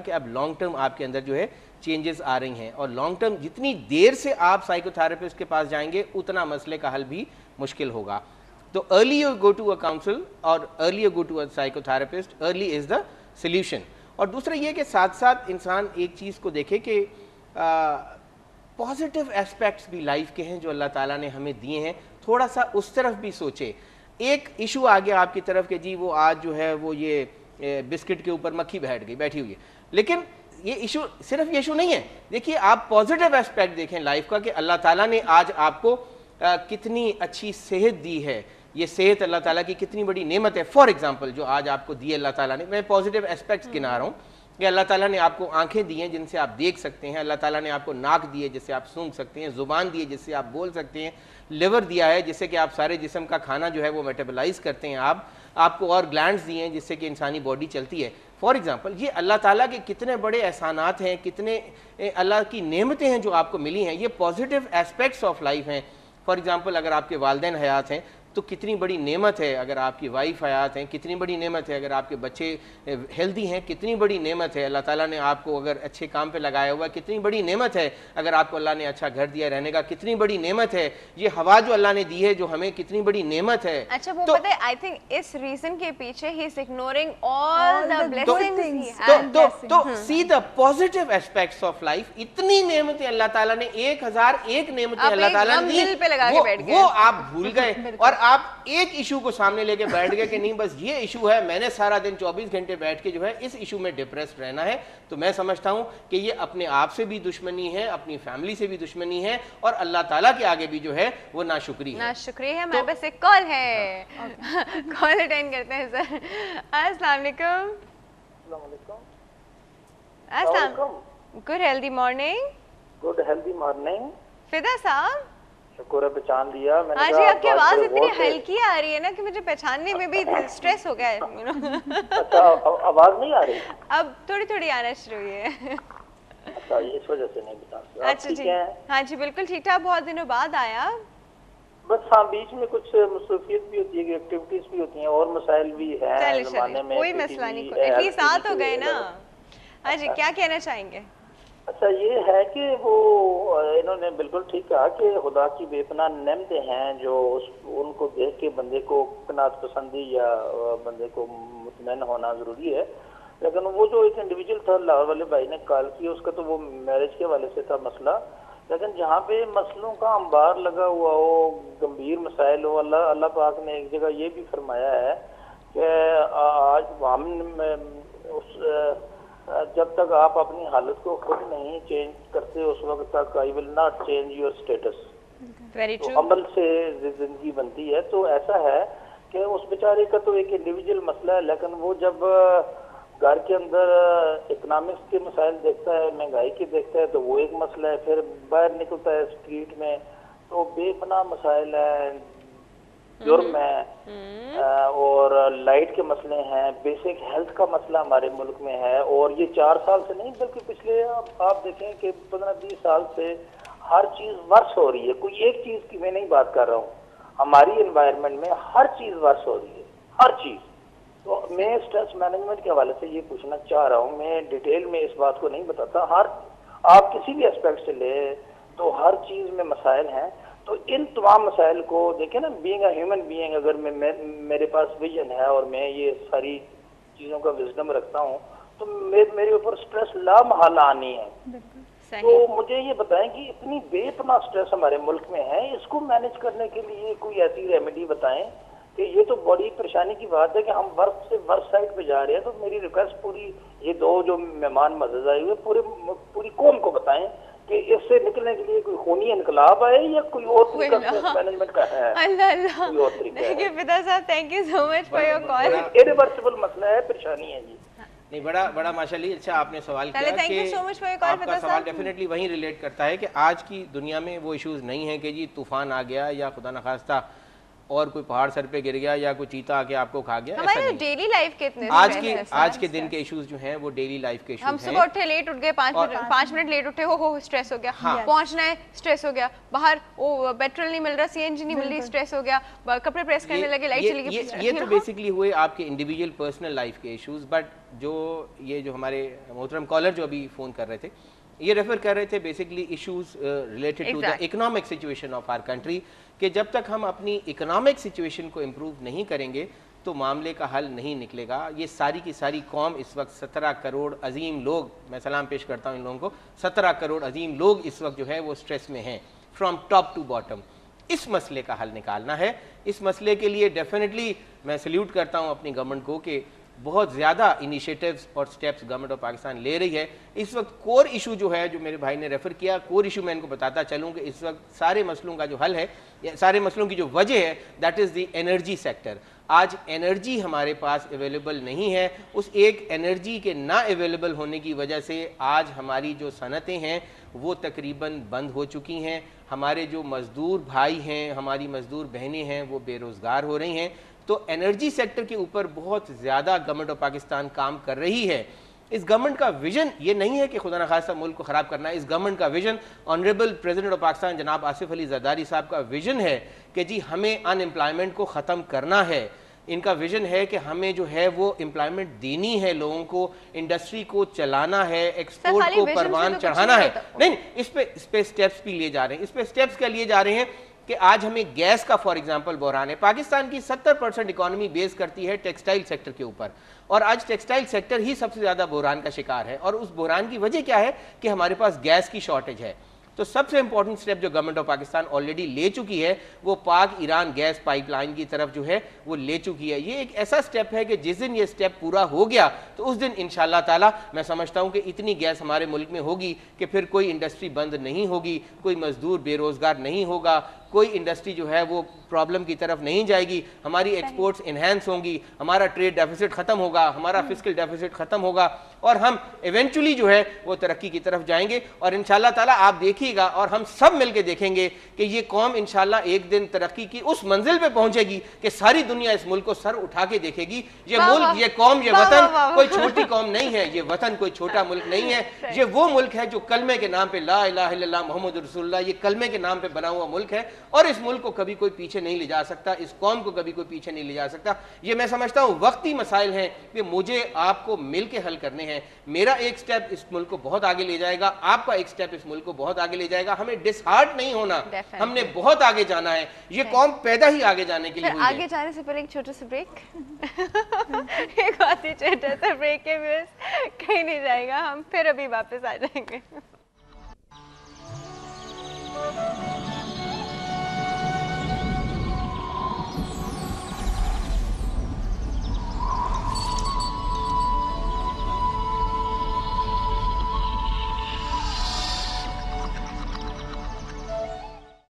کہ اب long term آپ کے اندر جو ہے چینجز آ رہی ہیں, اور لانگ ٹرم جتنی دیر سے آپ سائیکو تھراپسٹ کے پاس جائیں گے اتنا مسئلے کا حل بھی مشکل ہوگا. تو early you go to a counsel اور early you go to a psychotherapist, early is the solution. اور دوسرا یہ کہ ساتھ ساتھ انسان ایک چیز کو دیکھے کہ پازیٹیو اسپیکٹس بھی لائف کے ہیں جو اللہ تعالیٰ نے ہمیں دیے ہیں, تھوڑا سا اس طرف بھی سوچے. ایک ایشو آ گیا آپ کی طرف کہ جی وہ آج جو ہے وہ یہ بسکٹ کے اوپر مکھی بیٹھی ہوئی ہے, لیکن یہ ایشو صرف یہ ایشو نہیں ہے. دیکھیے آپ پازیٹیو اسپیکٹ دیکھیں لائف کا کہ اللہ تعالیٰ نے آج آپ کو کتنی اچھی صحت دی ہے, یہ صحت اللہ تعالیٰ کی کتنی بڑی نعمت ہے. فار ایگزامپل جو آج آپ کو دی اللہ تعالیٰ نے, میں پازیٹیو اسپیکٹس گنا رہا ہوں کہ اللہ تعالیٰ نے آپ کو آنکھیں دی ہیں جن سے آپ دیکھ سکتے ہیں, اللہ تعالیٰ نے آپ کو ناک دی ہے جس سے آپ سونگھ سکتے ہیں, زبان دی ہے جس سے آپ بول سکتے ہیں, لیور دیا ہے جس سے کہ آپ سارے جسم کا کھانا جو ہے وہ میٹابلائز کرتے ہیں, آپ کو اور گلینڈز دیے ہیں جس سے کہ انسانی باڈی چلتی ہے. فار ایگزامپل یہ اللہ تعالیٰ کے کتنے بڑے احسانات ہیں, کتنے اللہ کی نعمتیں ہیں جو آپ کو ملی ہیں, یہ پازیٹیو اسپیکٹس آف لائف ہیں. فار ایگزامپل اگر آپ کے والدین حیات ہیں تو کتنی بڑی نعمت ہے, اگر آپ کی وائف حیات ہیں کتنی بڑی نعمت ہے, اگر آپ کے بچے ہیلدی ہیں کتنی بڑی نعمت ہے, اللہ تعالیٰ نے آپ کو اگر اچھے کام پہ لگایا ہوا کتنی بڑی نعمت ہے, اگر آپ کو اللہ نے اچھا گھر دیا رہنے کا کتنی بڑی نعمت ہے, یہ ہوا جو اللہ نے دی ہے جو ہمیں کتنی بڑی نعمت ہے. اچھا وہ پتہ ہے آئی تھنک اس ریزن کے پیچھے ہی از اگنورنگ آل دی بلیسنگز. تو see the positive aspects of life, اتنی نعمتیں اللہ تعالیٰ نے 1001 نعمتیں اللہ تعالیٰ نے دی, وہ آپ بھول گئے اور آپ ایک ایشو کو سامنے لے کے بیٹھ گئے کہ نہیں بس یہ ایشو ہے, میں نے سارا دن 24 گھنٹے بیٹھ کے جو ہے اس ایشو میں ڈپریسڈ رہنا ہے. تو میں سمجھتا ہوں کہ یہ اپنے آپ سے بھی دشمنی ہے, اپنی فیملی سے بھی دشمنی ہے, اور اللہ تعالیٰ کے آگے بھی جو ہے وہ ناشکری ہے. ناشکری ہے. ہمارے پاس ایک کال ہے, کال اٹینڈ کرتے ہیں سر. السلام علیکم. السلام علیکم. السلام. Good healthy morning. Good healthy morning. فدا صاحب شکر ہے پہچان لیا میں نے. آج آپ کی آواز اتنی ہلکی آ رہی ہے نا کہ مجھے پہچاننے میں بھی سٹریس ہو گیا ہے. اچھا آواز نہیں آ رہی؟ اب تھوڑی تھوڑی آنا شروع ہوئی ہے. اچھا اس وجہ سے نہیں بتا سکتا. اچھا ٹھیک ہے. ہاں جی بالکل ٹھیک ٹھاک, بہت دنوں بعد آیا. بس ہاں بیچ میں کچھ مصروفیت بھی ہوتی ہے, ایکٹیویٹیز بھی ہوتی ہیں اور مسائل بھی ہیں زمانے میں. کوئی مسئلہ نہیں, ایٹ لیسٹ ساتھ ہو گئے نا. ہاں جی کیا کہنا چاہیں گے؟ اچھا یہ ہے کہ وہ انہوں نے بالکل ٹھیک کہا کہ خدا کی بے پناہ نعمتیں ہیں جو ان کو دیکھ کے بندے کو قناعت پسندی یا بندے کو مطمئن ہونا ضروری ہے. لیکن وہ جو ایک انڈیویجول تھا لاہور والے بھائی نے کال کی, اس کا تو وہ میرج کے حوالے سے تھا مسئلہ. لیکن جہاں پہ مسئلوں کا انبار لگا ہوا ہو, گمبھیر مسائل ہو, اللہ پاک نے ایک جگہ یہ بھی فرمایا ہے کہ آج ہم جب تک آپ اپنی حالت کو خود نہیں چینج کرتے اس وقت تک I will not change your status. تو عمل سے زندگی بنتی ہے. تو ایسا ہے کہ اس بیچارے کا تو ایک انڈیویجول مسئلہ ہے, لیکن وہ جب گھر کے اندر اکنامکس کے مسائل دیکھتا ہے, مہنگائی کے دیکھتا ہے, تو وہ ایک مسئلہ ہے. پھر باہر نکلتا ہے اسٹریٹ میں تو بے پناہ مسائل ہیں, جرم ہے اور لائٹ کے مسئلے ہیں, بیسک ہیلتھ کا مسئلہ ہمارے ملک میں ہے. اور یہ 4 سال سے نہیں بلکہ پچھلے آپ دیکھیں کہ 15-20 سال سے ہر چیز ورس ہو رہی ہے. کوئی ایک چیز کی میں نہیں بات کر رہا ہوں, ہماری انوائرمنٹ میں ہر چیز ورس ہو رہی ہے, ہر چیز. تو میں اسٹریس مینجمنٹ کے حوالے سے یہ پوچھنا چاہ رہا ہوں, میں ڈیٹیل میں اس بات کو نہیں بتاتا, آپ کسی بھی اسپیکٹ سے لے تو ہر چیز میں مسائل ہیں. تو ان تمام مسائل کو دیکھیں نا, بینگ اے ہیومن بینگ, اگر میرے پاس ویژن ہے اور میں یہ ساری چیزوں کا وزڈم رکھتا ہوں تو میرے اوپر سٹریس لا محالہ آنی ہے. تو مجھے یہ بتائیں کہ اتنی بے پناہ سٹریس ہمارے ملک میں ہے, اس کو مینج کرنے کے لیے کوئی ایسی ریمیڈی بتائیں کہ یہ تو بڑی پریشانی کی بات ہے کہ ہم ورس سے ورس سائڈ پہ جا رہے ہیں. تو میری ریکویسٹ پوری یہ 2 جو مہمان معزز آئے ہوئے پوری قوم کو بتائیں کہ اس سے نکلنے کے لیے کوئی خونی انقلاب آئے یا کوئی اور طریقہ مینجمنٹ کا ہے. کوئی اور طریقہ. تھینک یو فدا صاحب, thank you so much for your call. Irreversible مسئلہ ہے, پریشانی ہے جی. نہیں بڑا ماشاءاللہ اچھا آپ نے سوال کیا کہ آپ کا سوال ڈیفینیٹلی وہیں ریلیٹ کرتا ہے کہ آج کی دنیا میں وہ ایشوز نہیں ہیں کہ جی طوفان آ گیا یا خدا نخواستہ اور کوئی پہاڑ سر پہ گر گیا یا کوئی چیتا آ کے آپ کو کھا گیا. ہمارے ڈیلی لائف کے اتنے آج کے دن کے ایشوز جو ہیں وہ ڈیلی لائف کے ایشوز ہیں. ہم صبح اٹھے لیٹ اٹھ گئے, 5 منٹ لیٹ اٹھے, ہو اسٹریس ہو گیا, پہنچنا ہے اسٹریس ہو گیا, باہر پیٹرول نہیں مل رہا, سی این جی نہیں مل رہی, اسٹریس ہو گیا, کپڑے پریس کرنے لگے, لائٹ چلی گئی. یہ تو بیسکلی ہوئے آپ کے انڈیویجول پرسنل لائف کے ایشوز. بٹ جو ہمارے محترم کالر جو ابھی فون کر رہے تھے, یہ ریفر کر رہے تھے basically issues related to the economic situation of our country, کہ جب تک ہم اپنی اکنامک سچویشن کو امپروو نہیں کریں گے تو معاملے کا حل نہیں نکلے گا. یہ ساری کی ساری قوم اس وقت 17 کروڑ عظیم لوگ, میں سلام پیش کرتا ہوں ان لوگوں کو, 17 کروڑ عظیم لوگ اس وقت جو ہے وہ سٹریس میں ہیں فرام ٹاپ ٹو باٹم. اس مسئلے کا حل نکالنا ہے. اس مسئلے کے لیے ڈیفینیٹلی میں سلیوٹ کرتا ہوں اپنی گورنمنٹ کو کہ بہت زیادہ انیشیٹیوز اور سٹیپس گورنمنٹ آف پاکستان لے رہی ہے. اس وقت کور ایشو جو ہے, جو میرے بھائی نے ریفر کیا, کور ایشو میں ان کو بتاتا چلوں کہ اس وقت سارے مسئلوں کا جو حل ہے, سارے مسئلوں کی جو وجہ ہے, that is the energy sector. آج انرجی ہمارے پاس اویلیبل نہیں ہے. اس ایک انرجی کے نہ اویلیبل ہونے کی وجہ سے آج ہماری جو صنعتیں ہیں وہ تقریباً بند ہو چکی ہیں. ہمارے جو مزدور بھائی ہیں, ہماری مزدور بہنیں ہیں, وہ بے روزگار ہو رہی ہیں. تو انرجی سیکٹر کے اوپر بہت زیادہ گورنمنٹ آف پاکستان کام کر رہی ہے. اس گورنمنٹ کا ویژن یہ نہیں ہے کہ خدا نخواستہ ملک کو خراب کرنا ہے. اس گورنمنٹ کا vision honourable president of Pakistan جناب آصف علی زرداری صاحب کا ویژن ہے کہ جی ہمیں ان امپلائمنٹ کو ختم کرنا ہے. ان کا ویژن ہے کہ ہمیں جو ہے وہ امپلائمنٹ دینی ہے, لوگوں کو انڈسٹری کو چلانا ہے, ایکسپورٹ کو پروان چڑھانا ہے. نہیں, اس پہ سٹیپس بھی لیے جا رہے ہیں. اس پہ سٹیپس کیا لیے جا رہے ہیں کہ آج ہمیں گیس کا فار ایگزامپل بحران ہے. پاکستان کی 70% اکانومی بیس کرتی ہے ٹیکسٹائل سیکٹر کے اوپر, اور آج ٹیکسٹائل سیکٹر ہی سب سے زیادہ بحران کا شکار ہے. اور اس بحران کی وجہ کیا ہے کہ ہمارے پاس گیس کی شارٹیج ہے. تو سب سے امپورٹنٹ سٹیپ جو گورنمنٹ آف پاکستان آلریڈی لے چکی ہے وہ پاک ایران گیس پائپ لائن کی طرف جو ہے وہ لے چکی ہے. یہ ایک ایسا سٹیپ ہے کہ جس دن یہ سٹیپ پورا ہو گیا تو اس دن انشاءاللہ تعالی میں سمجھتا ہوں کہ اتنی گیس ہمارے ملک میں ہوگی کہ پھر کوئی انڈسٹری بند نہیں ہوگی, کوئی مزدور بے روزگار نہیں ہوگا, کوئی انڈسٹری جو ہے وہ پرابلم کی طرف نہیں جائے گی, ہماری ایکسپورٹس انہینس ہوں گی, ہمارا ٹریڈ ڈیفیسٹ ختم ہوگا, ہمارا فسکل ڈیفیسٹ ختم ہوگا, اور ہم ایونچولی جو ہے وہ ترقی کی طرف جائیں گے. اور انشاءاللہ تعالیٰ آپ دیکھیے گا اور ہم سب مل کے دیکھیں گے کہ یہ قوم انشاءاللہ ایک دن ترقی کی اس منزل پہ پہنچے گی کہ ساری دنیا اس ملک کو سر اٹھا کے دیکھے گی. یہ ملک, یہ قوم, یہ وطن کوئی چھوٹی قوم نہیں ہے, یہ وطن کوئی چھوٹا ملک نہیں ہے. یہ وہ ملک ہے جو کلمے کے نام پہ لا الہ الا اللہ محمد رسول اللہ, یہ کلمے کے نام پہ بنا ہوا ملک ہے, اور اس ملک کو کبھی کوئی پیچھے نہیں لے جا سکتا, اس قوم کو کبھی کوئی پیچھے نہیں لے جا سکتا. یہ میں سمجھتا ہوں وقتی مسائل ہیں کہ مجھے آپ کو مل کے حل کرنے ہیں. میرا ایک سٹیپ اس ملک کو بہت آگے لے جائے گا, آپ کا ایک سٹیپ اس ملک کو بہت آگے لے جائے گا. ہمیں ڈس ہارٹ نہیں ہونا, ہم نے بہت آگے جانا ہے. یہ قوم پیدا ہی آگے جانے کے لیے ہوئی ہے. آگے جانے سے پہلے ایک چھوٹا سا بریک, ایک بات ہی چھوٹا سا بریک ہے, بس کہیں نہیں جائے گا, ہم پھر ابھی واپس آ جائیں گے.